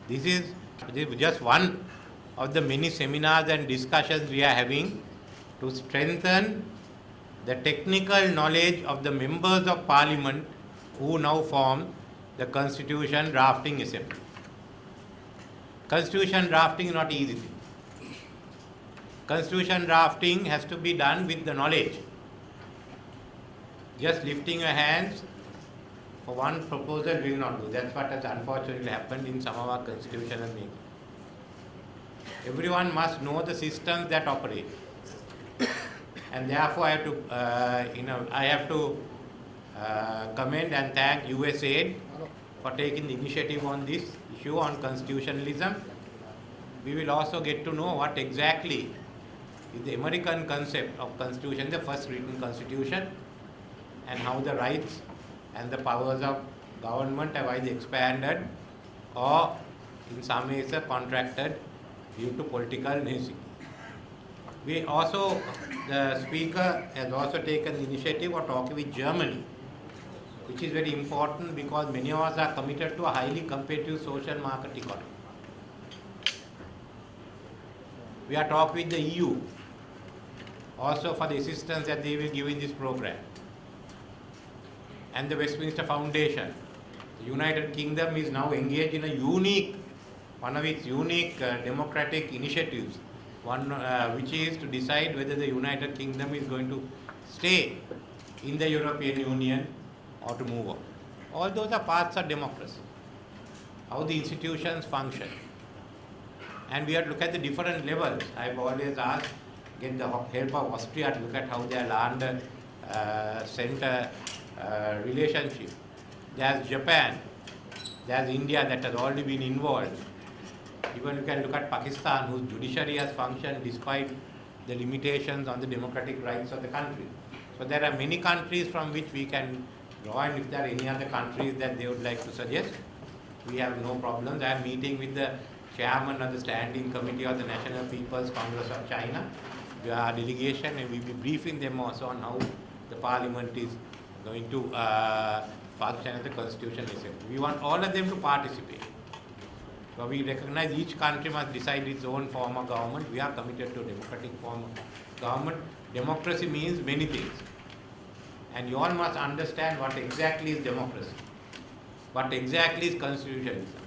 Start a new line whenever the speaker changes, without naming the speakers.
This is just one of the many seminars and discussions we are having to strengthen the technical knowledge of the members of parliament who now form the Constitution Drafting Assembly. Constitution drafting is not easy thing. Constitution drafting has to be done with the knowledge. Just lifting your hands for one proposal will not do. That's what has unfortunately happened in some of our constitutional making. Everyone must know the systems that operate. And therefore I have to commend and thank USAID for taking the initiative on this issue on constitutionalism. We will also get to know what exactly is the American concept of constitution, the first written constitution, and how the rights and the powers of government are either expanded or in some ways contracted due to political necessity. We also, the speaker has also taken the initiative of talking with Germany, which is very important because many of us are committed to a highly competitive social market economy. We are talking with the EU also for the assistance that they will give in this program. And the Westminster Foundation. The United Kingdom is now engaged in one of its unique democratic initiatives, which is to decide whether the United Kingdom is going to stay in the European Union or to move on. All those are parts of democracy, how the institutions function. And we have to look at the different levels. I've always asked, get the help of Austria to look at how their land center relationship. There's Japan, there's India that has already been involved. Even you can look at Pakistan, whose judiciary has functioned despite the limitations on the democratic rights of the country. So there are many countries from which we can draw, and if there are any other countries that they would like to suggest, we have no problems. I am meeting with the chairman of the Standing Committee of the National People's Congress of China, our delegation, and we will be briefing them also on how the parliament is going to function as the Constitution Assembly. We want all of them to participate. So we recognize each country must decide its own form of government. We are committed to a democratic form of government. Democracy means many things. And you all must understand what exactly is democracy. What exactly is constitutionalism.